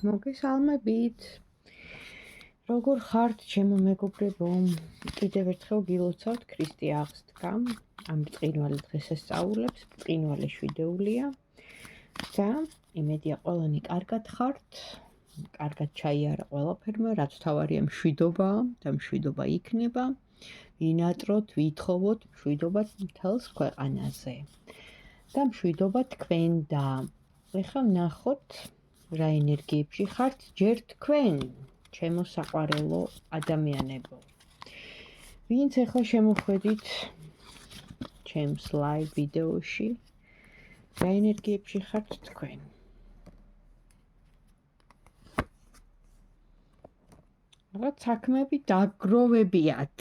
მოგესალმებით. როგორ ხართ, ჩემო მეგობრებო? კიდევ ერთხელ გილოცავთ ქრისტე აღსდგა. ამ ბრწყინვალე დღესასწაულებს, ბრწყინვალე შვიდეულია და იმედია ყველანი კარგად ხართ, კარგად ჩაიარა ყველაფერმა, რაც თავარია მშვიდობაა და მშვიდობა იქნება. ვინატროთ, ვითხოვოთ მშვიდობა მთელს ქვეყანაზე და მშვიდობა თქვენ და ეხლა ვნახოთ რა ენერგიებში ხართ ჯერ თქვენ, ჩემო საყვარელო ადამიანებო. ვინც ეხლა შემოხვედით ჩემს live ვიდეოში, რა ენერგიებში ხართ თქვენ? რაღაც საქმეები დაგროვებიათ.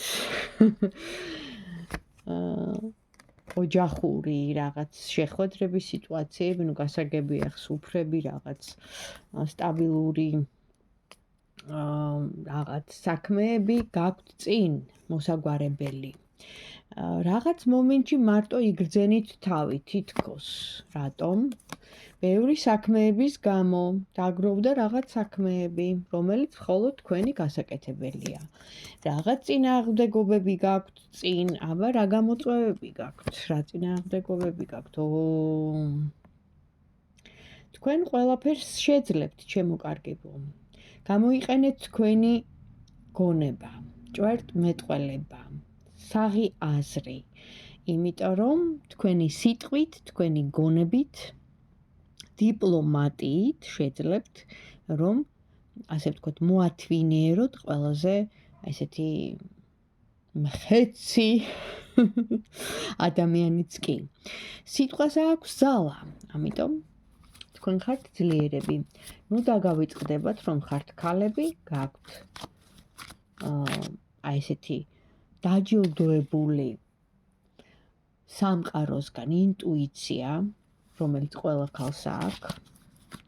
ოჯახური რაღაც შეხვედრების სიტუაციები, ნუ გასაგებია სუფრები, რაღაც სტაბილური რაღაც საქმეები გაქვთ წინ მოსაგვარებელი. რაღაც მომენტში მარტო იგრძენით თავი თითქოს. რატომ? ბევრი საქმეების გამო დაგროვდა რაღაც საქმეები, რომელიც მხოლოდ თქვენი გასაკეთებელია. რაღაც წინააღმდეგობები გაქვთ წინ, აბა რა გამოწვევები გაქვთ, რა წინააღმდეგობები გაქვთ. თქვენ ყველაფერს შეძლებთ, ჩემო კარგებო. გამოიყენეთ თქვენი გონება, ჭვერტმეტყველება, საღი აზრი, იმიტომ რომ თქვენი სიტყვით, თქვენი გონებით, დიპლომატიით შეძლებთ, რომ ასე ვთქვათ, მოათვინიეროთ ყველაზე ესეთი მხეცი ადამიანიც კი. სიტყვას აქვს ძალა, ამიტომ თქვენ ხართ ძლიერები. ნუ დაგავიწყდებათ, რომ ხართ ქალები, გაქვთ ესეთი დაჯილდოებული სამყაროსგან ინტუიცია, რომელიც ყველა ქალს აქვს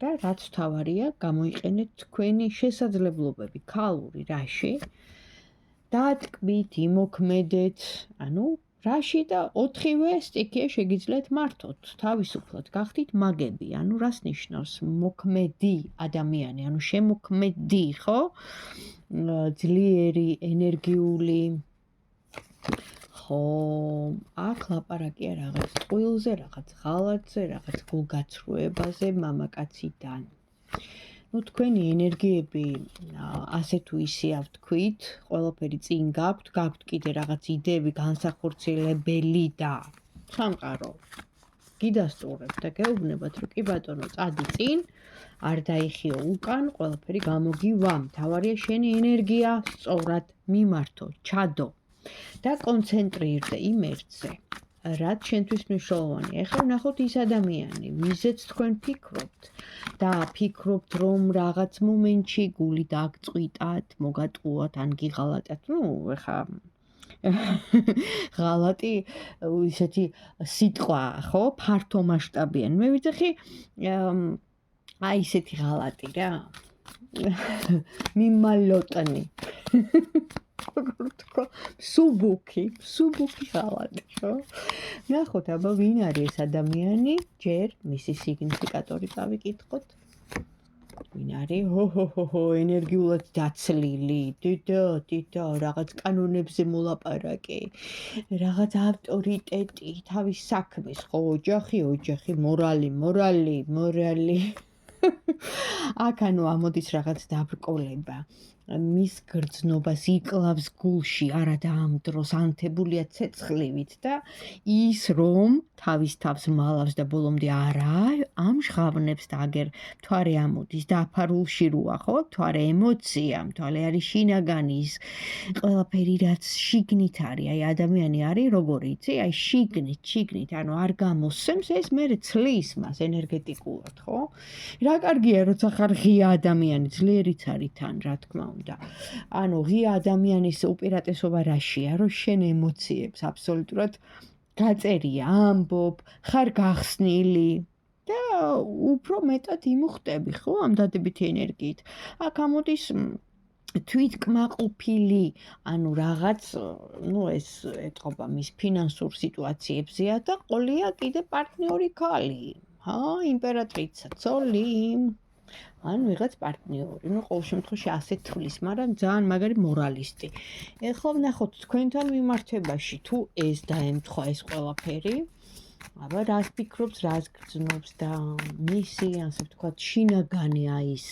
და რაც თავარია, გამოიყენეთ თქვენი შესაძლებლობები ქალური რაში, დატკბით, იმოქმედეთ, ანუ რაში და 4-ვე სტიქია შეგიძლიათ მართოთ, თავისუფლად გახდით მაგები, ანუ რას ნიშნავს მოქმედი ადამიანი, ანუ შემოქმედი, ხო? ძლიერი, ენერგიული, ხო, აქ ლაპარაკია რაღაც ტყუილზე, რაღაც ღალატზე, რაღაც გულგაცრუებაზე მამაკაციდან. ნუ თქვენი ენერგიები ასე თუ ისე ვთქვით, ყველაფერი წინ გაქვთ კიდე რაღაც იდეები განსახორციელებელი და სამყარო გიდასტურებთ და გეუბნებათ, რომ კი ბატონო, წადი წინ, არ დაიხიო უკან, ყველაფერი გამოგივა. თავარია შენი ენერგია სწორად მიმართო, ჩადო და კონცენტრირდე იმ ერთზე, რაც შენთვის მნიშვნელოვანია. ეხლა ვნახოთ ის ადამიანი, ვიზეც თქვენ ფიქრობთ და ფიქრობთ, რომ რაღაც მომენტში გული დაგწყვიტათ, მოგატყუათ, ან გიღალატეთ. ნუ ეხლა ღალატი ისეთი სიტყვაა, ხო? ფართო მასშტაბიანი. მე ვიცი, აი ისეთი ღალატი რა. მიმალოტანი. სუბუქი ღალატი, ხო? ნახოთ, აბა ვინ არის ეს ადამიანი, ჯერ მისი სიგნიფიკატორი წავიკითხოთ. ვინ არის? ენერგიულად დაცლილი, დიდო, რაღაც კანონებზე მოლაპარაკე, რაღაც ავტორიტეტი, თავის საქმეს, ხო, ოჯახი, მორალი. აქ ანუ ამოდის რაღაც დაბრკოლება. მის გრძნობას იკლავს გულში, არა და ამ დროს ანთებულია ცეცხლივით და ის რომ თავის თავს მალავს და ბოლომდე არა, ამ ჟღავნებს და აგერ მთვარე ამოდის დაფარულში როა, ხო? მთვარე ემოცია, მთვარე არის შინაგანი, ის ყველაფერი რაც შიგნით არის, აი ადამიანი არის როგორი, იცი? აი შიგნით, ანუ არ გამოსცემს, ეს მერე ცლის მას ენერგეტიკულად, ხო? რა კარგია, როცა ხარ ღია ადამიანი, ძლიერიც არის თან, რა თქმა უნდა. ანუ ღია ადამიანის უპირატესობა რაშია, რომ შენ ემოციებს აბსოლუტურად გაწერია, ამბობ, ხარ გახსნილი და უფრო მეტად იმუხტები, ხო, ამ დადებითი ენერგიით. აქ ამოდის თვითკმაყოფილი, ანუ რაღაც, ნუ ეს ეთყობა მის ფინანსურ სიტუაციებზეა და ყოლია კიდე პარტნიორი ქალი. იმპერატრიცა, ცოლი. ან ვიღაც პარტნიორი. ყოველ შემთხვევაში ასე თვლის, მაგრამ ძალიან მაგარი მორალისტი. ეხლა ვნახოთ თქვენთან მიმართებაში თუ ეს დაემთხვა ეს ყველაფერი. აბა რას ფიქრობს, რას გრძნობს და მისი, ასე ვთქვათ, შინაგანი ის,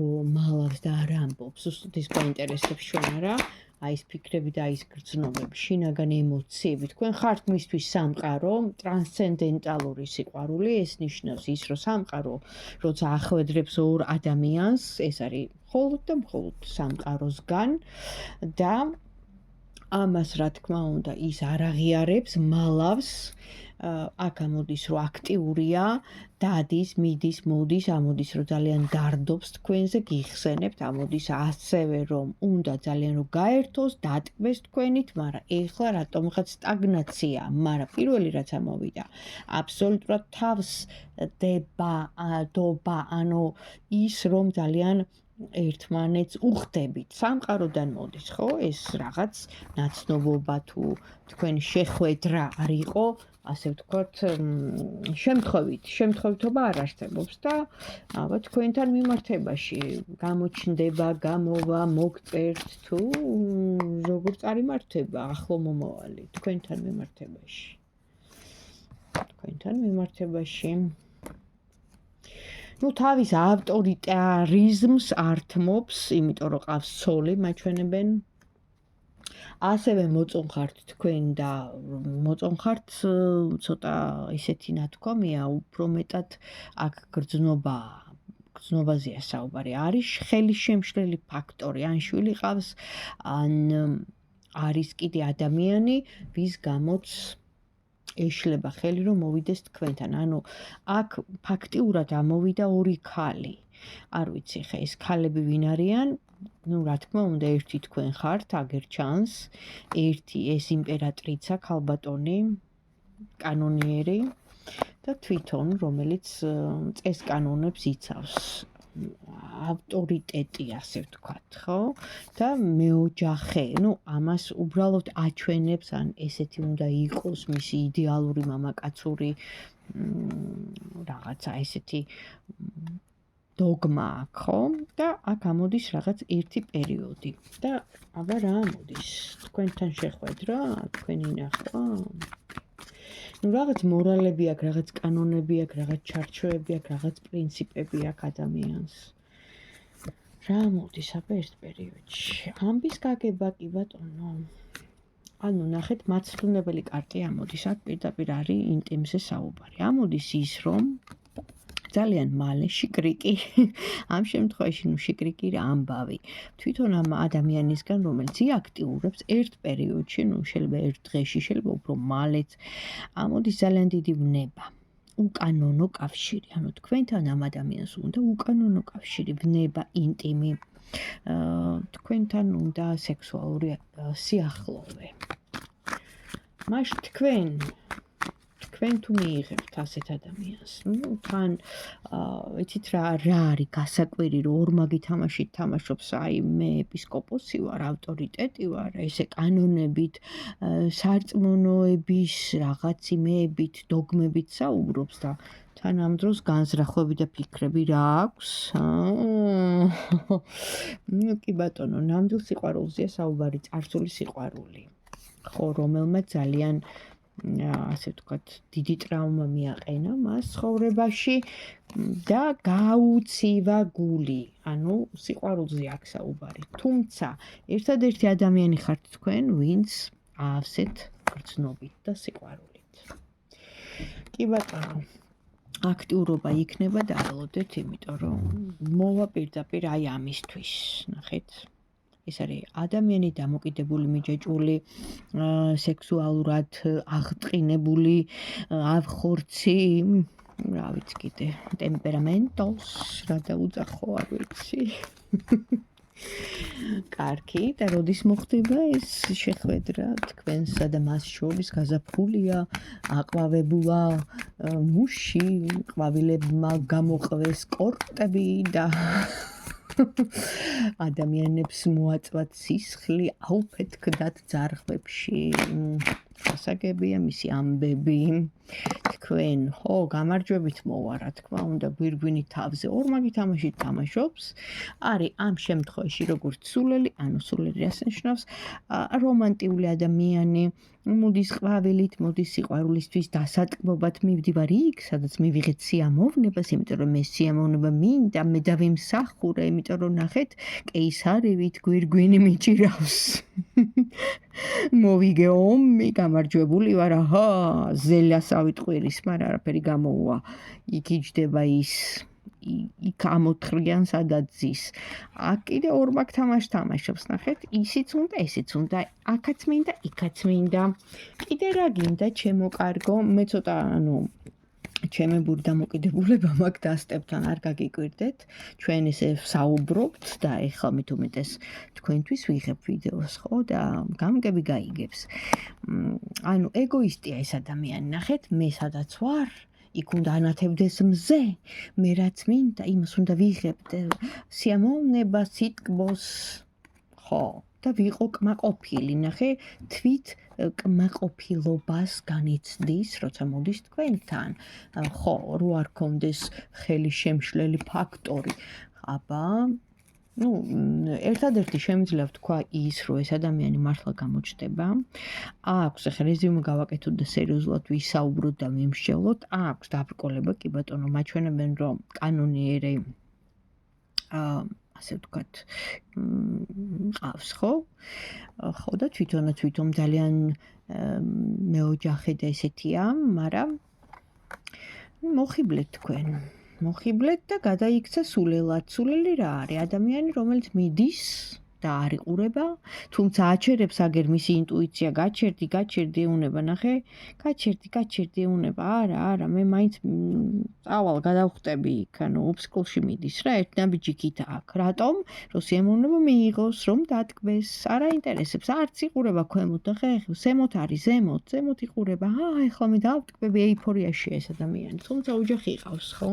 რომ მალავს და არ ამბობს, უბრალოდ ის გაინტერესებს ჩვენ არა. ის ფიქრები და ის გრძნობები, შინაგანი ემოციები. თქვენ ხართ მისთვის სამყარო, ტრანსცენდენტალური სიყვარული, ეს ნიშნავს ის, რომ სამყარო, როცა ახვედრებს ორ ადამიანს, ეს არის მხოლოდ და მხოლოდ სამყაროსგან და ამას, რა თქმა უნდა, ის არ აღიარებს, მალავს, აქ ამოდის, რომ აქტიურია, დადის, მიდის, მოდის, ამოდის, რომ ძალიან გარდობს თქვენზე, გიხსენებთ, ამოდის ასევე, რომ უნდა ძალიან რომ გაერთოს, დატკბეს თქვენით, მაგრამ ეხლა რატომღაც სტაგნაცია, მაგრამ პირველი რაც ამოვიდა, აბსოლუტურად თავს დობა, ანუ ის რომ ძალიან ერთმანეთს უხდებით. სამყაროდან მოდის, ხო? ეს რაღაც ნაცნობობა თუ თქვენი შეხვედრა არ იყო, ასე ვთქვათ, შემთხვევითობა არ არსებობს და აბა თქვენთან მიმართებაში გამოჩნდება, გამოვა, მოგწერთ თუ როგორ წარიმართება ახლო მომავალი თქვენთან მიმართებაში. თავის ავტორიტარიზმს ართმობს, იმიტომ რომ ყავს ცოლი, მაჩვენებენ. ასევე მოწონხართ თქვენ და მოწონხართ ცოტა ისეთი ნათქვამია, უფრო მეტად აქ გრძნობაზეა საუბარი. არის ხელის შემშლელი ფაქტორი, ან შვილი ყავს, ან არის კიდე ადამიანი, ვის გამოც ეშლება ხელი რომ მოვიდეს თქვენთან. ანუ აქ ფაქტიურად ამოვიდა ორი ქალი. არ ვიცი ხა ეს ქალები ვინ არიან? რა თქმა უნდა ერთი თქვენ ხართ, აგერ ჩანს. ერთი ეს იმპერატრიცა, ქალბატონი, კანონიერი და თვითონ რომელიც წესკანონებს იცავს. ავტორიტეტი, ასე ვთქვათ, ხო? და მეოჯახე, ამას უბრალოდ აჩვენებს, ან ესეთი უნდა იყოს მისი იდეალური მამაკაცური რაღაცა ესეთი დოგმა, ხო? და აქ ამოდის რაღაც ერთი პერიოდი. და აბა რა ამოდის? თქვენთან შეხვედრა, თქვენი ნახვა. რაღაც მორალები აქვს, რაღაც კანონები აქვს, რაღაც ჩარჩოები აქვს, რაღაც პრინციპები აქვს ადამიანს. რა მოდის აბა ერთ პერიოდში? ამბის გაგება კი ბატონო. ანუ ნახეთ, მაცდუნებელი კარტი ამოდის, აქ პირდაპირ არის ინტიმზე საუბარი. ამოდის ის, რომ ძალიან მალე შიკრიკი, ამ შემთხვევაში შიკრიკი რა ამბავი. თვითონ ამ ადამიანისგან, რომელიც აქტიურებს ერთ პერიოდში, შეიძლება ერთ დღეში, შეიძლება უფრო მალეც, ამოდის ძალიან დიდი ვნება. უკანონო კავშირი, ანუ თქვენთან ამ ადამიანს უნდა უკანონო კავშირი, ვნება, ინტიმი, თქვენთან უნდა სექსუალური სიახლოვე. მაშინ თქვენ თუ მიიღებთ ასეთ ადამიანს, თან იცით რა არის გასაკვირი, რომ ორმაგი თამაშით თამაშობს, მე ეპისკოპოსი ვარ, ავტორიტეტი ვარ, ესე კანონებით, სარწმუნოების რაღაც იმეებით, დოგმებით საუბრობს და თან ამ დროს განზრახვები და ფიქრები რა აქვს? კი ბატონო, ნამდვილ სიყვარულზეა საუბარი, წარსული სიყვარული. ხო, რომელმაც ძალიან ასე ვთქვათ, დიდი ტრავმა მიაყენა მას ცხოვრებაში და გაუცივა გული. ანუ სიყვარულზე აქ საუბარი. თუმცა, ერთადერთი ადამიანი ხართ თქვენ, ვინც ასეთ გრძნობით და სიყვარულით. კი ბატონო, აქტიურობა იქნება და ველოდეთ, იმიტომ რომ მოვა პირდაპირ ამისთვის, ნახეთ. ეს არის ადამიანი დამოკიდებული, მიჯაჭვული, სექსუალურად აღტყინებული, ავხორცი, რა ვიცი კიდე, ტემპერამენტოს, რა დაუძახო, არ ვიცი. კარგი, და როდის მოხდება ეს შეხვედრა თქვენსა და მას შორის? გაზაფხულია, აყვავებულა მუში, ყვავილებმა გამოყვეს კორტები და ადამიანებს მოაწვათ სისხლი, აუფეთქდათ ძარღვებში. გასაგებია მისი ამბები. თქვენ ხო გამარჯვებით მოვა რა თქმა უნდა გვირგვინით თავზე ორმაგი თამაში თამაშობს არის ამ შემთხვევაში როგორც სულელი ანუ სულელი რას ნიშნავს რომანტიული ადამიანი მოდის ყვავილით მოდის სიყვარულისთვის დასატკბობად მივდივარ იქ სადაც მივიღეთ სიამოვნებას იმიტომ რომ მე სიამოვნება მინდა მე დავიმსახურე იმიტომ რომ ნახეთ კეისარევით გვირგვინი მიჭირავს მოვიგე ომი გამარჯვებული ვარ აჰა ზელას ავიტყვირის მაგრამ არაფერი გამოუვა იქ იჯდება ის იქ ამოთხრიან სადაც ზის აქ კიდე ორმაგ თამაშს თამაშობს ნახეთ ისიც უნდა ესეც უნდა აქაც მინდა იქაც მინდა კიდე რა გინდა ჩემო კარგო მე ცოტა ანუ ჩემი ბური დამოკიდებულება მაქვს დასტებთან არ გაგიკვირდეთ ჩვენ ესე საუბრობთ და ეხლა მით უმეტეს თქვენთვის ვიღებ ვიდეოს ხო და გამგები გაიგებს ანუ ეგოისტია ეს ადამიანი ნახეთ მე სადაც ვარ იქ უნდა ანათებდეს მზე მე რაც მინდა იმას უნდა ვიღებ სიამოვნება სიტკბოს ხო და ვიყო კმაყოფილი ნახე თვით კმაყოფილობას განიცდის როცა მოდის თქვენთან ხო რო არ კონდეს ხელი შემშლელი ფაქტორი აბა ну ერთადერთი შემიძლია ვთქვა ის რომ ეს ადამიანი მართლა გამოჩნდება აქვს ახლა რეზიუმე გავაკეთოთ და სერიოზულად ვისაუბროთ და ვიმსჯელოთ აქვს დაბრკოლება კი ბატონო მაჩვენებენ რომ კანონიერი ასე ვთქვათ ყავს ხო და თვითონ ძალიან მეოჯახე და ესეთია მაგრამ მოხიბლეთ თქვენ მოხიბლეთ და გადაიქცა სულელად სულელი რა არის ადამიანი რომელიც მიდის და არ იყურება თუმცა აჩერებს აგერ მისი ინტუიცია გაჩერდი ეუნება ნახე გაჩერდი ეუნება არა მე მაინც წავალ გადავხტები იქ ანუ ოფსკოლში მიდის რა ერთ ნაბიჯი გიდა აქ რატომ რომ სიამოვნება მიიღოს რომ დატკბეს არ აინტერესებს არც იყურება ქვემოთ ნახე ზემოთ არის ზემოთ იყურება ეხლა მე დავტკბები ეიფორიაშია ეს ადამიანი თუმცა ოჯახი იყავს ხო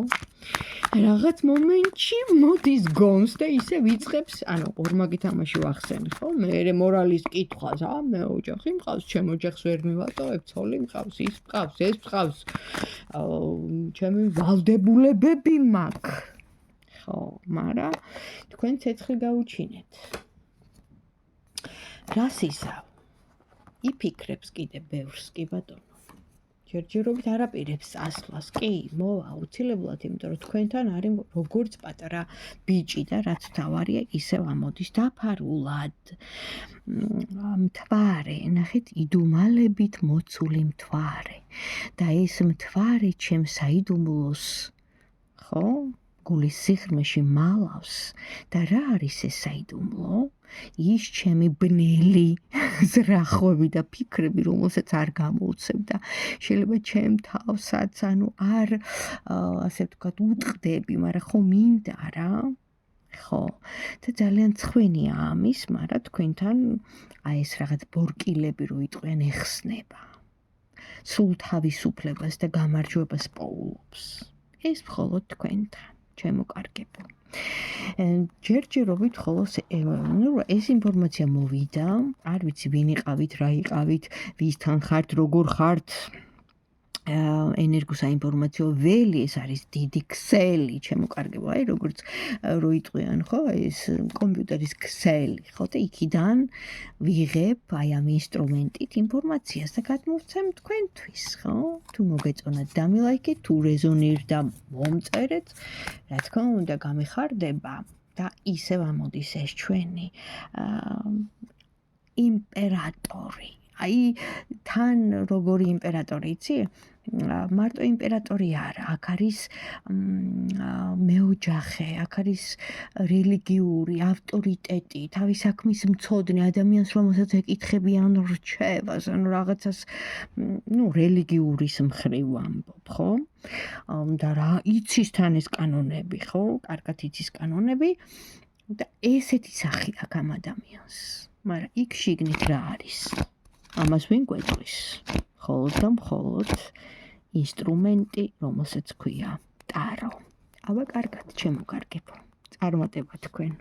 რაღაც მომენტში მოდის გონს და ისე ვიწყებს ანუ ორმაგი თამაში ვახსენ ხო მე მორალის კითხვას მე ოჯახი მყავს ჩემ ოჯახს ვერ მივატოვებ ცოლი მყავს ის მყავს ეს მყავს ჩემი ვალდებულებები მაქვს ხო მაგრამ თქვენ ცეცხლი გაუჩინეთ რას ისავ იფიქრებს კიდე ბევრს კი ბატონო ჯერჯერობით არაპირებს ასვლას კი მოვა აუცილებლად იმიტომ რომ თქვენთან არის როგორც პატარა ბიჭი და რაც თავარია ისევ ამოდის დაფარულად მთვარე ნახეთ იდუმალებით მოცული მთვარე და ეს მთვარე ჩემ საიდუმლოს ხო გულის სიღრმეში მალავს და რა არის ეს საიდუმლო ის ჩემი ბნელი ზრახვები და ფიქრები რომელსაც არ გამოვცემ და შეიძლება ჩემ თავსაც ანუ არ ასე ვთქვათ უტყდები მაგრამ ხო მინდა რა ხო და ძალიან ცხვენია ამის მაგრამ თქვენთან აი ეს რაღაც ბორკილები რო იტყვიან ეხსნება სულ თავისუფლებას და გამარჯვებას პოულობს ეს მხოლოდ თქვენთან ჩემო კარგებო ჯერჯერობით ხოლოს ეს ინფორმაცია მოვიდა არ ვიცი ვინ იყავით რა იყავით ვისთან ხართ როგორ ხართ ენერგოსაინფორმაციო ველი ეს არის დიდი ქსელი ჩემო კარგებო აი როგორც რო იტყვიან ხო ეს კომპიუტერის ქსელი ხო და იქიდან ვიღებ აი ამ ინსტრუმენტით ინფორმაციას და გადმოვცემ თქვენთვის ხო თუ მოგეწონათ დამილაიქეთ თუ რეზონირდა და მომწერეთ რა თქმა უნდა გამეხარდება და ისევ ამოდის ეს ჩვენი იმპერატორი აი თან როგორი იმპერატორი იცი მარტო იმპერატორი არა აქ არის მეოჯახე აქ არის რელიგიური ავტორიტეტი თავის საქმის მცოდნე ადამიანს რომელსაც ეკითხებიან რჩევას ანუ რაღაცას ნუ რელიგიურის მხრივ ვამბობ ხო და რა იცის თან ეს კანონები ხო კარგად იცის კანონები და ესეთი სახე აქვს ამ ადამიანს მაგრამ იქ შიგნით რა არის ამას ვინ გვეტყვის მხოლოდ და მხოლოდ ინსტრუმენტი რომელსაც ქვია ტარო აბა კარგად ჩემო კარგებო წარმატება თქვენ